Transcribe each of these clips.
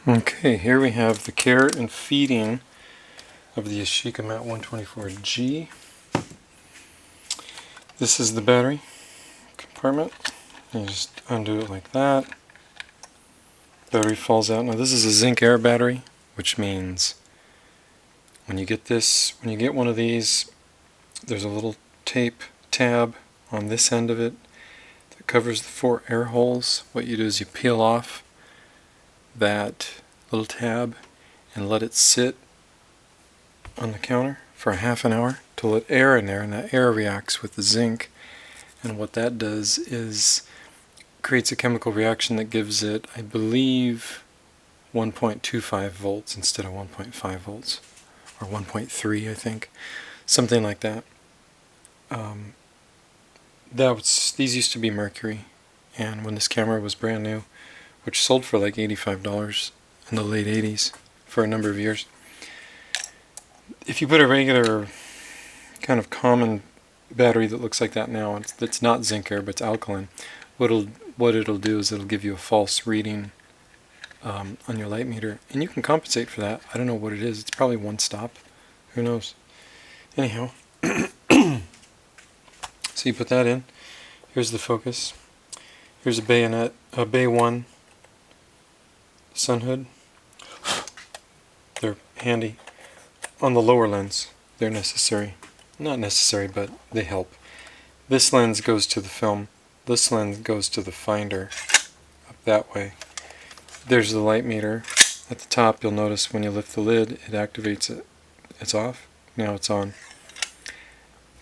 Okay, here we have the care and feeding of the Yashicamat 124G. This is the battery compartment. You just undo it like that. Battery falls out. Now this is a zinc air battery, which means when you get one of these, there's a little tape tab on this end of it that covers the 4 air holes. What you do is you peel off that little tab and let it sit on the counter for a half an hour to let air in there, and that air reacts with the zinc, and what that does is creates a chemical reaction that gives it, I believe, 1.25 volts instead of 1.5 volts, or 1.3 I think, something like that. These used to be mercury, and when this camera was brand new, which sold for like $85 in the late 80s for a number of years, if you put a regular kind of common battery that looks like that now, that's not zinc air but it's alkaline, what it'll do is it'll give you a false reading on your light meter, and you can compensate for that. I don't know what it is. It's probably one stop. Who knows? Anyhow, so you put that in. Here's the focus. Here's a bayonet, a Bay 1 sun hood. They're handy. On the lower lens, they're necessary. Not necessary, but they help. This lens goes to the film. This lens goes to the finder up that way. There's the light meter. At the top, you'll notice when you lift the lid, it activates it. It's off. Now it's on.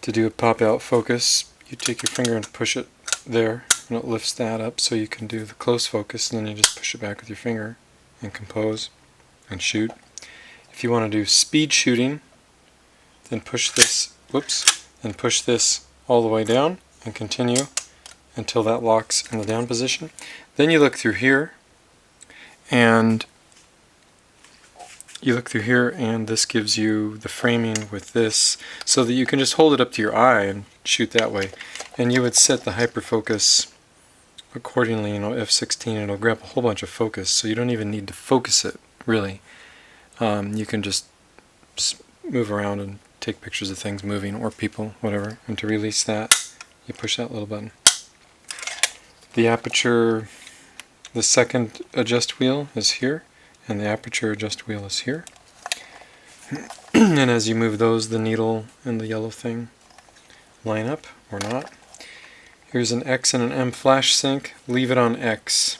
To do a pop-out focus, you take your finger and push it there, and it lifts that up so you can do the close focus, and then you just push it back with your finger and compose and shoot. If you want to do speed shooting, then push this, then push this all the way down and continue until that locks in the down position. Then you look through here, and this gives you the framing with this, so that you can just hold it up to your eye and shoot that way. And you would set the hyperfocus accordingly. F16, it'll grab a whole bunch of focus, so you don't even need to focus it, really. You can just move around and take pictures of things moving or people, whatever. And to release that, you push that little button. The aperture, the second adjust wheel is here, and the aperture adjust wheel is here. And as you move those, the needle and the yellow thing line up or not. Here's an X and an M flash sync. Leave it on X.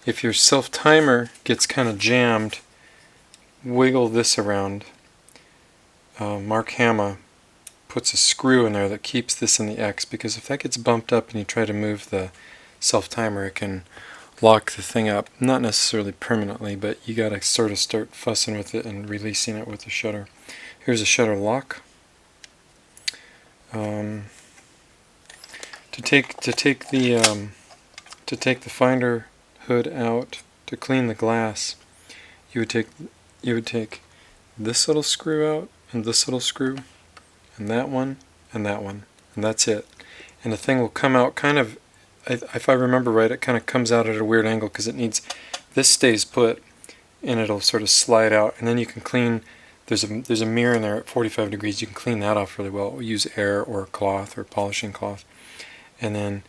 If your self-timer gets kind of jammed, wiggle this around. Mark Hama puts a screw in there that keeps this in the X, because if that gets bumped up and you try to move the self-timer, it can lock the thing up. Not necessarily permanently, but you gotta sort of start fussing with it and releasing it with the shutter. Here's a shutter lock. To take the finder hood out, to clean the glass, you would take this little screw out, and this little screw, and that one, and that's it. And the thing will come out kind of, if I remember right, it kind of comes out at a weird angle because it needs, this stays put, and it'll sort of slide out, and then you can clean, there's a mirror in there at 45 degrees, you can clean that off really well. We'll use air or cloth or polishing cloth. And then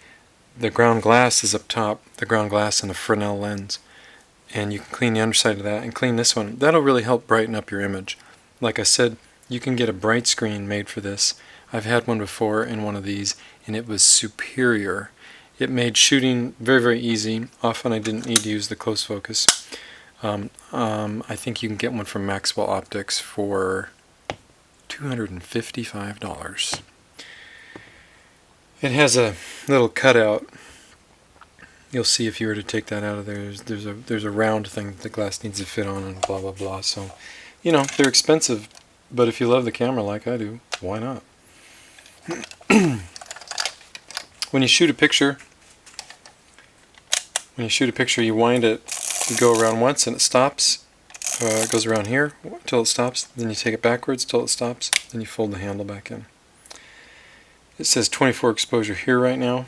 the ground glass is up top, the ground glass and the Fresnel lens. And you can clean the underside of that and clean this one. That'll really help brighten up your image. Like I said, you can get a bright screen made for this. I've had one before in one of these, and it was superior. It made shooting very, very easy. Often I didn't need to use the close focus. I think you can get one from Maxwell Optics for $255. It has a little cutout. You'll see if you were to take that out of there, there's a round thing that the glass needs to fit on, and blah blah blah. So, they're expensive, but if you love the camera like I do, why not? When you shoot a picture, you wind it, you go around once and it stops. It goes around here until it stops. Then you take it backwards till it stops. Then you fold the handle back in. It says 24 exposure here right now.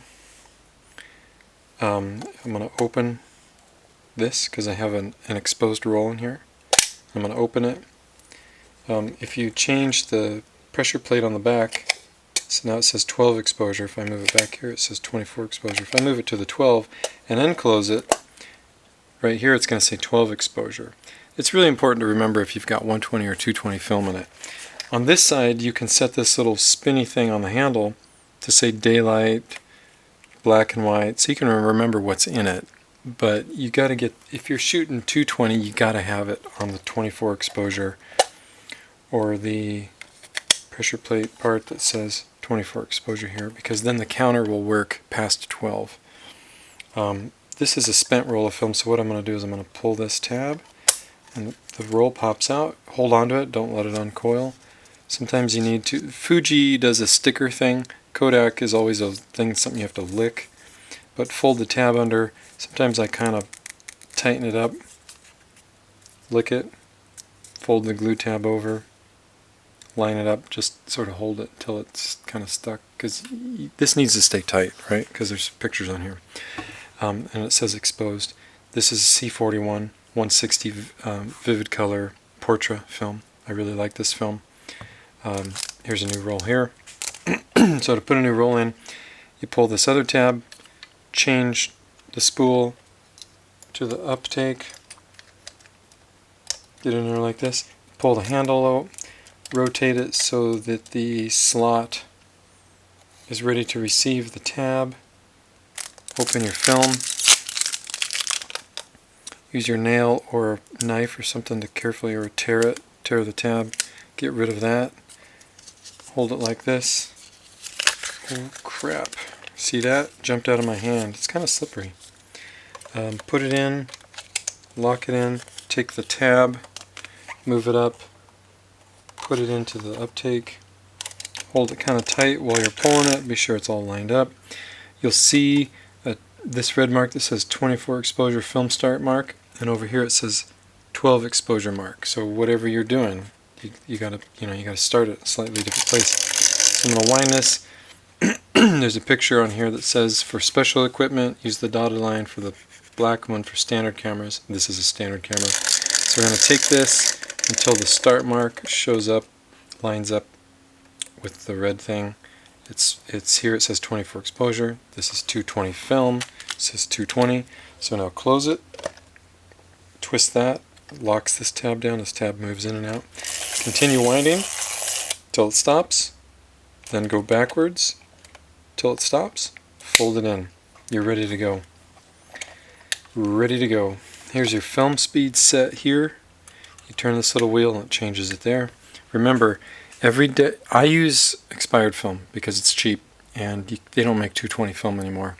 I'm going to open this because I have an exposed roll in here. I'm going to open it. If you change the pressure plate on the back, so now it says 12 exposure. If I move it back here, it says 24 exposure. If I move it to the 12 and then close it, right here it's going to say 12 exposure. It's really important to remember if you've got 120 or 220 film in it. On this side, you can set this little spinny thing on the handle to say daylight, black and white, so you can remember what's in it. But you got to get, if you're shooting 220, you got to have it on the 24 exposure or the pressure plate part that says 24 exposure here, because then the counter will work past 12. This is a spent roll of film, so what I'm going to do is I'm going to pull this tab and the roll pops out. Hold on to it, don't let it uncoil. Sometimes you need to. Fuji does a sticker thing. Kodak is always a thing, something you have to lick. But fold the tab under. Sometimes I kind of tighten it up, lick it, fold the glue tab over, line it up, just sort of hold it until it's kind of stuck, because this needs to stay tight, right? Because there's pictures on here. And it says exposed. This is C41 160 vivid color Portra film. I really like this film. Here's a new roll here. So to put a new roll in, you pull this other tab, change the spool to the uptake, get in there like this, pull the handle out, rotate it so that the slot is ready to receive the tab, open your film, use your nail or knife or something to carefully tear the tab, get rid of that, hold it like this. Oh crap, see that? Jumped out of my hand. It's kind of slippery. Put it in, lock it in, take the tab, move it up, put it into the uptake, hold it kind of tight while you're pulling it, be sure it's all lined up. You'll see this red mark that says 24 exposure film start mark, and over here it says 12 exposure mark. So whatever you're doing, you gotta start it a slightly different place. So I'm gonna wind this. There's a picture on here that says for special equipment use the dotted line, for the black one for standard cameras. This is a standard camera. So we're going to take this until the start mark shows up, lines up with the red thing. It's here, it says 24 exposure. This is 220 film. It says 220. So now close it, twist that, locks this tab down. This tab moves in and out. Continue winding till it stops, then go backwards till it stops, fold it in. You're ready to go. Ready to go. Here's your film speed set here. You turn this little wheel and it changes it there. Remember, every day I use expired film because it's cheap and they don't make 220 film anymore.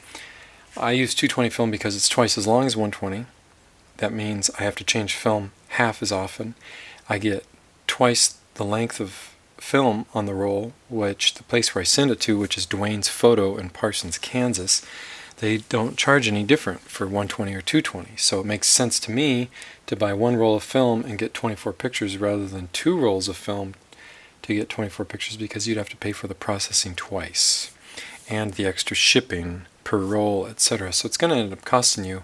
I use 220 film because it's twice as long as 120. That means I have to change film half as often. I get twice the length of film on the roll, which the place where I send it to, which is Dwayne's Photo in Parsons, Kansas, they don't charge any different for 120 or 220. So it makes sense to me to buy one roll of film and get 24 pictures rather than two rolls of film to get 24 pictures, because you'd have to pay for the processing twice and the extra shipping per roll, etc. So it's going to end up costing you,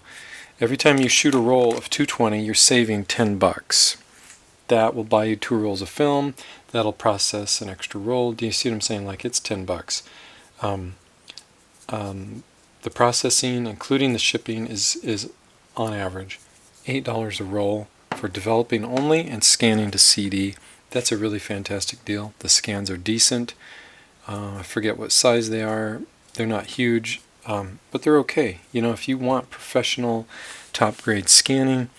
every time you shoot a roll of 220, you're saving $10. That will buy you 2 rolls of film. That'll process an extra roll. Do you see what I'm saying? Like, it's $10. The processing, including the shipping, is on average $8 a roll for developing only and scanning to CD. That's a really fantastic deal. The scans are decent. I forget what size they are. They're not huge, but they're okay. You know, if you want professional, top-grade scanning,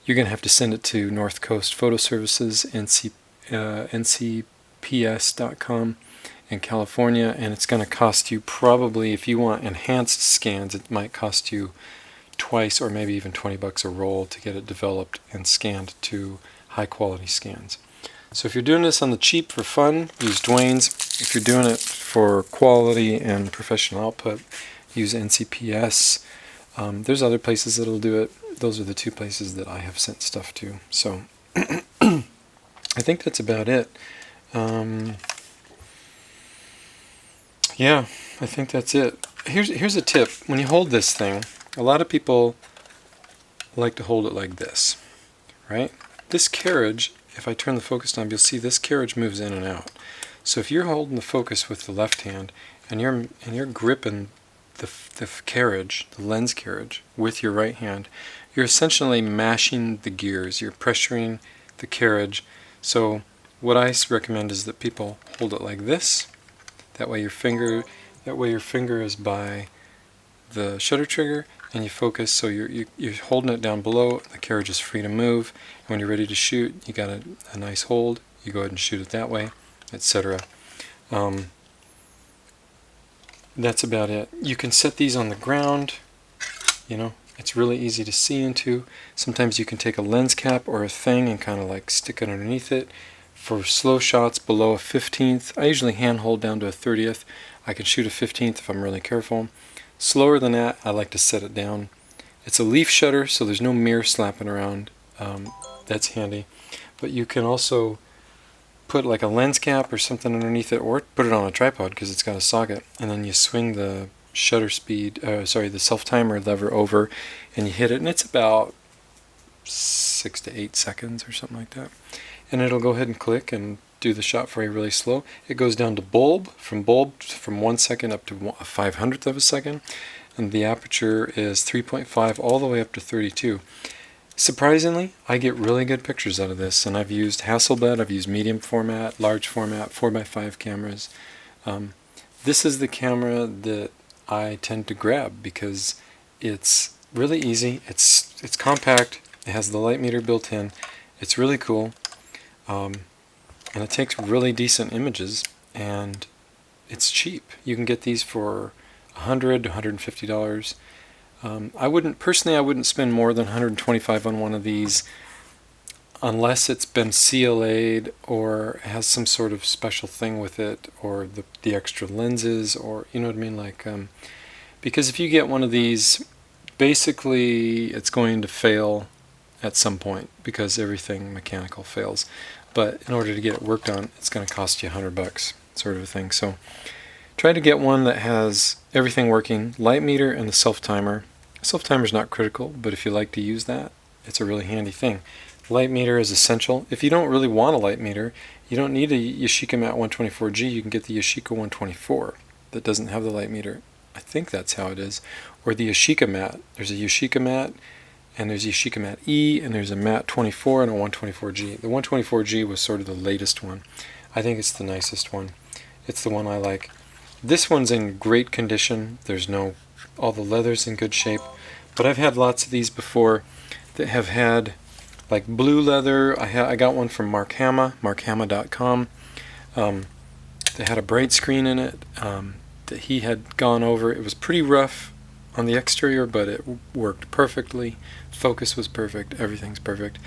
you're going to have to send it to North Coast Photo Services, ncps.com in California, and it's going to cost you probably, if you want enhanced scans, it might cost you twice or maybe even $20 a roll to get it developed and scanned to high-quality scans. So if you're doing this on the cheap for fun, use Dwayne's. If you're doing it for quality and professional output, use NCPS. There's other places that'll do it. Those are the 2 places that I have sent stuff to. So I think that's about it. Yeah, I think that's it. Here's a tip. When you hold this thing, a lot of people I like to hold it like this, right? This carriage, if I turn the focus knob, you'll see this carriage moves in and out. So if you're holding the focus with the left hand and you're gripping the carriage, the lens carriage, with your right hand, you're essentially mashing the gears. You're pressuring the carriage. So what I recommend is that people hold it like this. That way your finger is by the shutter trigger, and you focus. So you're holding it down below. The carriage is free to move. And when you're ready to shoot, you got a nice hold. You go ahead and shoot it that way, etc. That's about it. You can set these on the ground. You know, it's really easy to see into. Sometimes you can take a lens cap or a thing and kind of like stick it underneath it. For slow shots below a 15th, I usually hand hold down to a 30th. I can shoot a 15th if I'm really careful. Slower than that, I like to set it down. It's a leaf shutter, so there's no mirror slapping around. That's handy. But you can also put like a lens cap or something underneath it, or put it on a tripod because it's got a socket, and then you swing the shutter speed, the self-timer lever over, and you hit it, and it's about 6 to 8 seconds or something like that. And it'll go ahead and click and do the shot for you really slow. It goes down to bulb from 1 second up to a 500th of a second, and the aperture is 3.5 all the way up to 32. Surprisingly, I get really good pictures out of this, and I've used Hasselblad, I've used medium format, large format, 4x5 cameras. This is the camera that I tend to grab because it's really easy, it's compact, it has the light meter built in, it's really cool, and it takes really decent images, and it's cheap. You can get these for $100 to $150. I wouldn't spend more than $125 on one of these unless it's been CLA'd or has some sort of special thing with it, or the extra lenses, or you know what I mean, like because if you get one of these, basically it's going to fail at some point because everything mechanical fails. But in order to get it worked on, it's going to cost you $100, sort of a thing. So try to get one that has everything working, light meter and the self-timer. Self-timer is not critical, but if you like to use that, it's a really handy thing. Light meter is essential. If you don't really want a light meter, you don't need a Yashicamat 124G. You can get the Yashica 124 that doesn't have the light meter. I think that's how it is. Or the Yashicamat. There's a Yashicamat, and there's Yashicamat E, and there's a Mat 24 and a 124G. The 124G was sort of the latest one. I think it's the nicest one. It's the one I like. This one's in great condition. All the leather's in good shape. But I've had lots of these before that have had like blue leather. I got one from Mark Hama, markhama.com. That had a bright screen in it that he had gone over. It was pretty rough on the exterior, but it worked perfectly. Focus was perfect. Everything's perfect.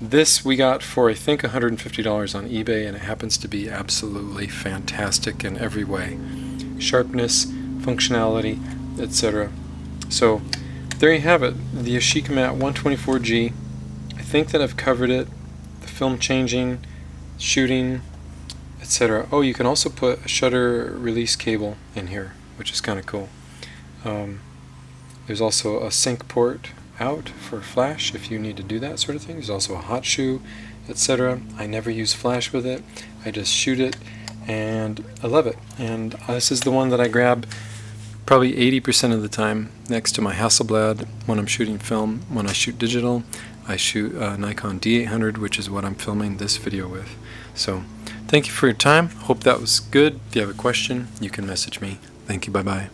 This we got for I think $150 on eBay, and it happens to be absolutely fantastic in every way. Sharpness, functionality, etc. So there you have it, the Yashicamat 124G. I think that I've covered it. The film changing, shooting, etc. Oh, you can also put a shutter release cable in here, which is kind of cool. There's also a sync port out for flash if you need to do that sort of thing. There's also a hot shoe, etc. I never use flash with it. I just shoot it, and I love it. And this is the one that I grab probably 80% of the time next to my Hasselblad when I'm shooting film. When I shoot digital, I shoot Nikon D800, which is what I'm filming this video with. So thank you for your time. Hope that was good. If you have a question, you can message me. Thank you. Bye-bye.